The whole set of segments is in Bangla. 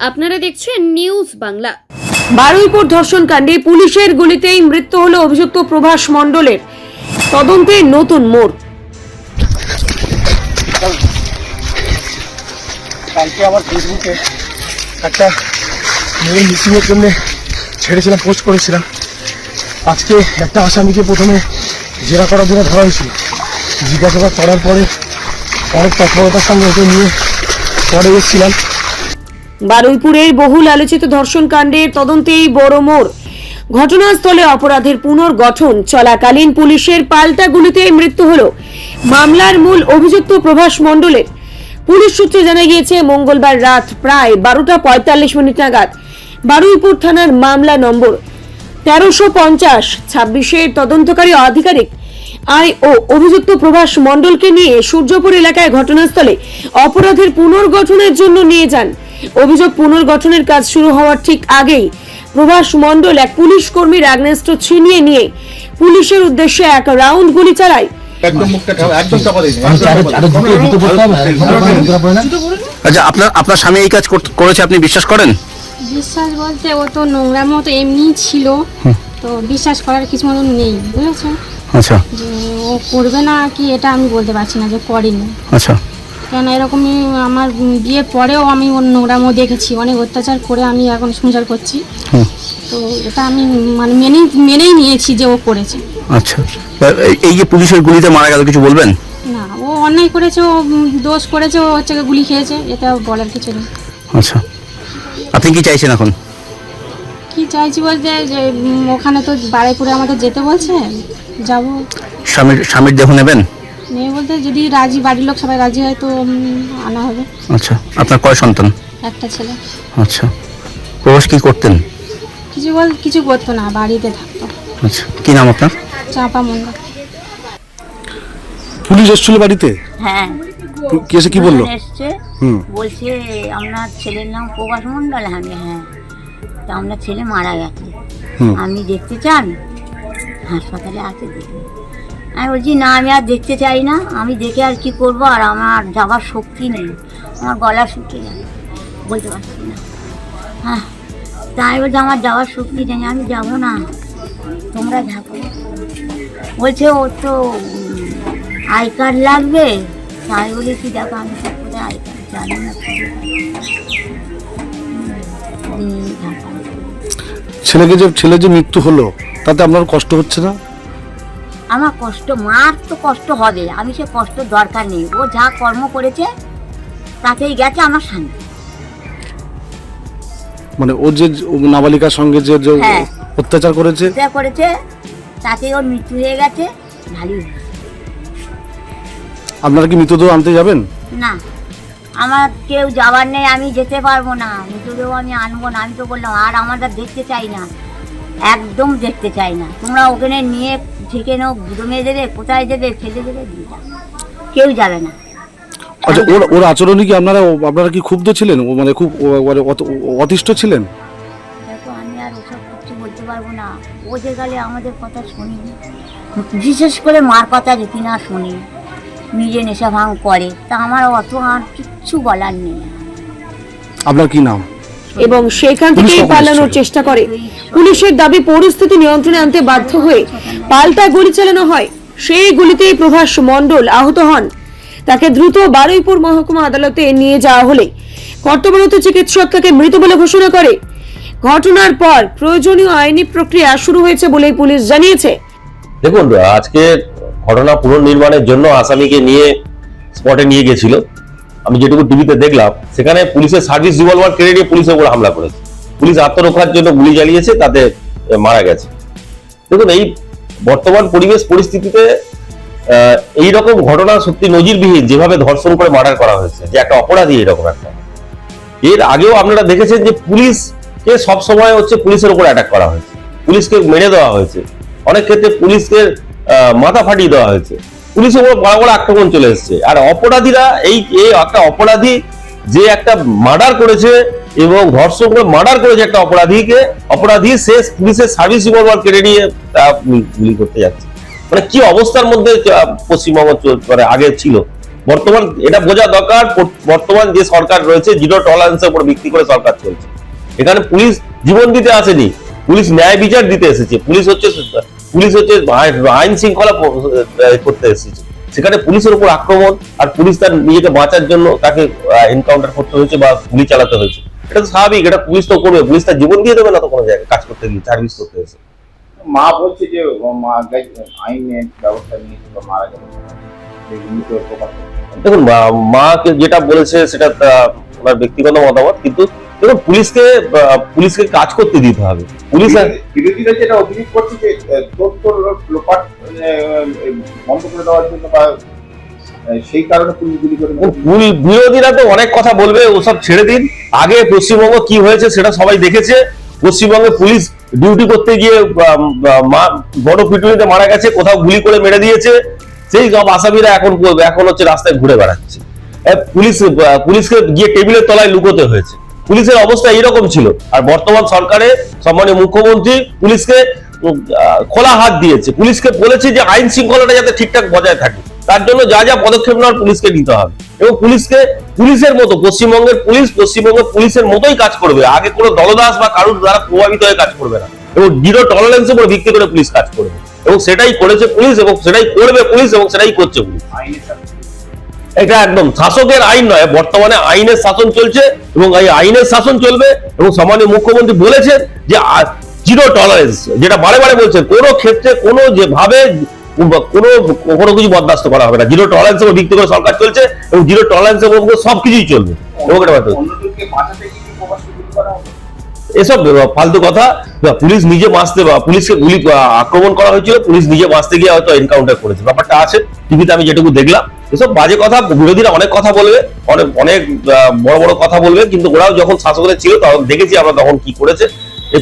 আপনারা দেখছেন নিউজ বাংলা। বারুইপুর ধর্ষণ কাণ্ডে পুলিশের গুলিতেই মৃত্যু হলো অভিযুক্ত প্রভাস মণ্ডলের। তদন্তে নতুন মোড়। কালকে আমার ফেসবুকে একটা মেয়ে মিসিংয়ের জন্য ছেড়েছিলাম, পোস্ট করেছিলাম। আজকে একটা আসামিকে প্রথমে জেরা করার জন্য ধরা হয়েছিল। জিজ্ঞাসাবাদ করার পরে অনেক তৎপরতার সঙ্গে ওকে নিয়ে পরে এসেছিলাম। বারুইপুরের বহুল আলোচিত ধর্ষণ কাণ্ডের তদন্তেই বড় মোড়। ঘটনাস্থলে অপরাধের পুনর্গঠন চলাকালীন পুলিশের পাল্টা গুলিতে মৃত্যু হলো মামলার মূল অভিযুক্ত প্রভাস মণ্ডলের। পুলিশ সূত্রে জানা গিয়েছে, মঙ্গলবার রাত প্রায় 12:45 নাগাদ বারুইপুর থানার মামলা নম্বর 1350/26 তদন্তকারী আধিকারিক ও অভিযুক্ত প্রভাস মণ্ডলকে নিয়ে সূর্যপুর এলাকায় ঘটনাস্থলে অপরাধের পুনর্গঠনের জন্য নিয়ে যান। অভিযোগ, পুনর্গঠনের কাজ শুরু হওয়ার ঠিক আগেই প্রভাস মণ্ডল এক পুলিশ কর্মীর আগ্নেয়াস্ত্র ছিনিয়ে নিয়ে পুলিশের উদ্দেশ্যে এক রাউন্ড গুলি চালায়। আচ্ছা, আপনার স্বামী এই কাজ করেছে, আপনি বিশ্বাস করেন? বিশ্বাস বলতে ও তো নোংরা মতো এমনি ছিল, তো বিশ্বাস করার কিছু মতন নেই, বুঝেছেন? আচ্ছা, যে ও করবে না কি এটা আমি বলতে পারছি না যে করেনি। আচ্ছা, কেন এরকমই আমার বিয়ের পরেও আমি ওর নোংরামো দেখেছি, অনেক অত্যাচার করে আমি এখন সংসার করছি, তো এটা আমি মানে মেনেই নিয়েছি যে ও করেছে। আচ্ছা, এই যে পুলিশের গুলিতে মারা গেল, কিছু বলবেন? না, ও অন্যায় করেছে, ও দোষ করেছে, ও হচ্ছে গুলি খেয়েছে, এটা বলার কিছু নেই। আচ্ছা, আপনি কি চাইছেন এখন? কি চাইছি বলতে যে ওখানে তো বারুইপুরে আমাদের যেতে বলছে, যাব। স্বামীর দেহ নেবেন? মেয়ে বলতে যদি রাজি, বাড়ির লোক সবাই রাজি হয় তো আনা হবে। আচ্ছা, আপনার কয় সন্তান? একটা ছেলে। আচ্ছা, প্রভাস কি করতেন? কিছু করতো না, বাড়িতে থাকতো। আচ্ছা, কি নাম আপনার? চাপা মন্ডল। পুলিশ এসেছিল বাড়িতে? হ্যাঁ, কেসে কি বললো? এসছে, বলছে আপনার ছেলের নাম প্রভাস মণ্ডল। হ্যাঁ, তা আপনার ছেলে মারা গেছে, আপনি দেখতে চান? হাসপাতালে আছে, দেখুন। আমি বলছি না, আমি আর দেখতে চাই না, আমি দেখে আর কি করবো, আর আমার যাওয়ার শক্তি নেই, আমার গলা শুকিয়ে যাবে, বলতে পারছি না। হ্যাঁ, তাই বলছে আমার যাওয়ার শক্তি নেই, আমি যাবো না, তোমরা যাবো। বলছে ও তো আই কার্ড লাগবে। তাই বলে কি, দেখো আমি সব করে আই কার্ড জানি না। ছেলে যে মৃত্যু হলো তাতে আপনার কষ্ট হচ্ছে না? আমার কষ্ট, মার তো কষ্ট হবে, আমি সে কষ্ট দরকার নেই, ও যা কর্ম করেছে তাতেই গেছে আমার শান্তি। মানে ও যে নাবালিকার সঙ্গে যে হ্যাঁ, অত্যাচার করেছে তাতেই ওর মৃত্যু হয়ে গেছে, ভালোই হয়েছে। আপনারা কি মৃতদেহ আনতে যাবেন? না, আমার কেউ যাওয়ার নেই, আমি যেতে পারবো না, মৃতদেহ আমি আনবো না। আমি তো বললাম আর আমরা দেখতে চাই না, একদম দেখতে চাই না। তোমরা ওখানে নিয়ে যেখানে জমে দেবে, কোথায় দেবে, ফেলে দেবে, কেউ যাবে না। আচ্ছা, ওর আচরণে কি আপনারা কি ক্ষুব্ধ ছিলেন? ও মানে খুব অতিষ্ঠ ছিলেন? দেখো, আমি আর ওসব কিছু বলতে পারবো না। ও যে গেলে আমাদের কথা শুনি, বিশেষ করে মার কথা যদি না শুনি, নিজে নেশা ভাঙ করে, তা আমার অত আর কিচ্ছু বলার নেই। আপনার কি নাম? এবং সেখান থেকেই পালানোর চেষ্টা করে। পুলিশের দাবি, পরিস্থিতি নিয়ন্ত্রণে আনতে বাধ্য হয়ে পাল্টা গুলি চালানো হয়। সেই গুলিতেই প্রভাস মণ্ডল আহত হন। তাকে দ্রুত বারুইপুর মহকুমা আদালতে নিয়ে যাওয়া হলে কর্তব্যরত চিকিৎসক তাকে মৃত বলে ঘোষণা করে। ঘটনার পর প্রয়োজনীয় আইনি প্রক্রিয়া শুরু হয়েছে বলেই পুলিশ জানিয়েছে। দেখুন, আজকে ঘটনা পুনর্নির্মাণের জন্য আসামিকে নিয়ে স্পটে নিয়ে গেছিল। আমি যেটুকু টিভিতে দেখলাম, সেখানে পুলিশের সার্ভিস রিভলভার কেড়ে নিয়ে পুলিশের উপর হামলা করেছে। পুলিশ আত্মরক্ষার জন্য গুলি চালিয়েছে, তাতে মারা গেছে। দেখুন, এই বর্তমান পরিস্থিতিতে এইরকম ঘটনা সত্যি নজিরবিহীন, যেভাবে ধর্ষণ করে মার্ডার করা হয়েছে, যে একটা অপরাধী এরকম একটা। এর আগেও আপনারা দেখেছেন যে পুলিশকে সবসময় পুলিশের উপর অ্যাটাক করা হয়েছে, পুলিশকে মেরে দেওয়া হয়েছে, অনেক ক্ষেত্রে পুলিশকে মাথা ফাটিয়ে দেওয়া হয়েছে, পুলিশের উপর বড় বড় আক্রমণ চলে এসছে। আর অপরাধীরা এই একটা অপরাধী যে একটা মার্ডার করেছে এবং ধর্ষণ করে মার্ডার করেছে একটা অপরাধী সে পুলিশের সার্ভিস রিভলভার কেড়ে নিয়ে গুলি করতে যাচ্ছে। মানে কি অবস্থার মধ্যে পশ্চিমবঙ্গ আগে ছিল বর্তমান এটা বোঝা দরকার, বর্তমান যে সরকার রয়েছে জিরো টলারেন্সের উপর ভিত্তি করে সরকার চলছে। এখানে পুলিশ জীবন দিতে আসেনি, পুলিশ ন্যায় বিচার দিতে এসেছে। পুলিশ হচ্ছে আইন শৃঙ্খলা করতে এসেছে। সেখানে পুলিশের উপর আক্রমণ, আর পুলিশ তার নিজেকে বাঁচার জন্য তাকে এনকাউন্টার করতে হয়েছে বা গুলি চালাতে হয়েছে। এটা তো স্বাভাবিক, এটা পুলিশ তো করবে, পুলিশ তার জীবন দিয়ে দেবে না তো কোনো জায়গায় কাজ করতে গিয়ে, সার্ভিস করতে এসে। মা বলছে যে আইনের ব্যবস্থা নিয়ে মারা গেল। দেখুন, মাকে যেটা বলেছে সেটা ওনার ব্যক্তিগত মতামত, কিন্তু দেখুন পুলিশকে কাজ করতে দিতে হবে। পুলিশ বিরোধীরা যেটা অভিযোগ করছে যে তথ্য লোপাট বন্ধ করে দেওয়ার জন্য বা সেই কারণে পুলিশ গুলি করে। বিরোধীরা তো অনেক কথা বলবে, ওসব ছেড়ে দিন। আগে পশ্চিমবঙ্গ কি হয়েছে সেটা সবাই দেখেছে। পশ্চিমবঙ্গে পুলিশ ডিউটি করতে গিয়ে বড় পিটুনিতে মারা গেছে, কোথাও গুলি করে মেরে দিয়েছে। সেই সব আসামিরা এখন হচ্ছে রাস্তায় ঘুরে বেড়াচ্ছে। পুলিশকে গিয়ে টেবিলের তলায় লুকোতে হয়েছে। পুলিশের অবস্থা এইরকম ছিল। আর বর্তমান সরকারে সম্মানীয় মুখ্যমন্ত্রী পুলিশকে খোলা হাত দিয়েছে, পুলিশকে বলেছে যে আইন শৃঙ্খলাটা যাতে ঠিকঠাক বজায় থাকে, তার জন্য যা যা পদক্ষেপ নেওয়ার পুলিশকে নিতে হবে। এবং পুলিশের মতো পশ্চিমবঙ্গের পুলিশের মতোই কাজ করবে। আগে কোনো দলদাস বা কারোর দ্বারা প্রভাবিত হয়ে কাজ করবে না, এবং জিরো টলারেন্সের উপর ভিত্তি করে পুলিশ কাজ করবে। এবং সেটাই করেছে পুলিশ, এবং সেটাই করবে পুলিশ, এবং সেটাই করছে পুলিশ। এটা একদম শাসকের আইন নয়, বর্তমানে আইনের শাসন চলছে, এবং এই আইনের শাসন চলবে। এবং সম্মানীয় মুখ্যমন্ত্রী বলেছেন যে জিরো টলারেন্স, যেটা বারে বারে বলছেন, কোনো ক্ষেত্রে কোনো যেভাবে কোনো কিছু বরদাস্ত করা হবে না। জিরো টলারেন্সের উপর ভিত্তি করে সরকার চলছে, এবং জিরো টলারেন্সের উপর সবকিছুই চলবে। এবং এটা অন্যদেরকে বাঁচাতে কি প্রবাসী গুলি করা হবে? এসব ফালতু কথা। পুলিশ নিজে বাঁচতে, পুলিশকে গুলি আক্রমণ করা হয়েছিল, পুলিশ নিজে বাঁচতে গিয়ে হয়তো এনকাউন্টার করেছে, ব্যাপারটা আছে টিভিতে আমি যেটুকু দেখলাম। এসব বাজে কথা। বিরোধীরা অনেক কথা বলবে, অনেক বড় বড় কথা বলবে, কিন্তু ওরাও যখন শাসকের ছিল তখন দেখেছি আমরা তখন কি করেছে। এই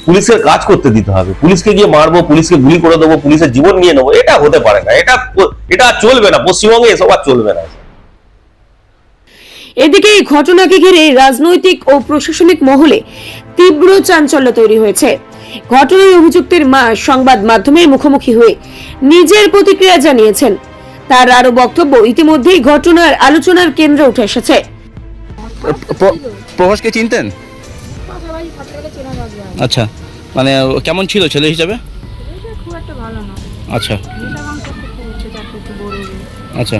পুলিশের কাজ করতে দিতে হবে। পুলিশকে গিয়ে মারবো, পুলিশকে গুলি করে দেবো, পুলিশের জীবন নিয়ে নেবো, এটা হতে পারে না। এটা চলবে না, পশ্চিমবঙ্গে এসব আর চলবে না। এদিকে এই ঘটনাকে ঘিরে রাজনৈতিক ও প্রশাসনিক মহলে তীব্র চাঞ্চল্য তৈরি হয়েছে। ঘটনায় অভিযুক্তের মা সংবাদ মাধ্যমের মুখোমুখি হয়ে নিজের প্রতিক্রিয়া জানিয়েছেন। তার আরো বক্তব্য, ইতিমধ্যেই ঘটনার আলোচনার কেন্দ্রে উঠে এসেছে। প্রভাসকে চিনতেন? আচ্ছা, মানে কেমন ছিল ছেলে হিসাবে? খুব একটা ভালো না। আচ্ছা আচ্ছা,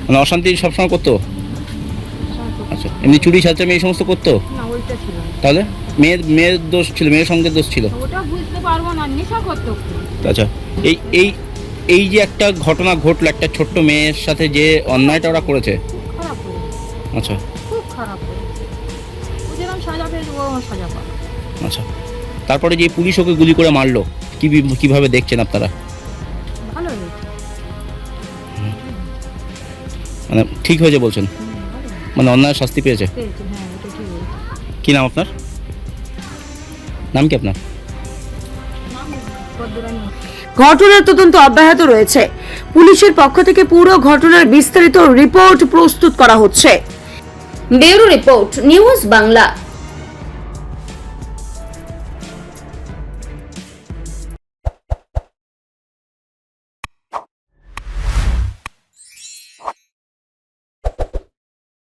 মানে অশান্তি সবসময় করতো? আচ্ছা, এমনি চুরি ছাড়চামি এই সমস্ত করতো? না, ওইটা ছিল না। তাহলে মেয়ের দোষ ছিল, মেয়ের সঙ্গে দোষ ছিল? ওটা বুঝতে পারবো না, নেশা করতো। আচ্ছা, এই যে একটা ঘটনা ঘটলো, একটা ছোট্ট মেয়ের সাথে যে অন্যায়টা ওরা করেছে, খারাপ করেছে। আচ্ছা খুব খারাপ করেছে। ও যেরকম সাজা পেয়েছে ও সাজা পাবে। আচ্ছা, তারপরে যে পুলিশ ওকে গুলি করে মারলো, কিভাবে দেখছেন আপনারা? ভালো হয়েছে। মানে ঠিক হয়েছে বলছেন? মানে অন্যায় শাস্তি পেয়েছে? হ্যাঁ, এটা ঠিক হয়েছে। কি নাম আপনার? নাম কি আপনার? ঘটনার তদন্ত অব্যাহত রয়েছে। পুলিশের পক্ষ থেকে পুরো ঘটনার বিস্তারিত রিপোর্ট প্রস্তুত করা হচ্ছে। Bureau report, news Bangla.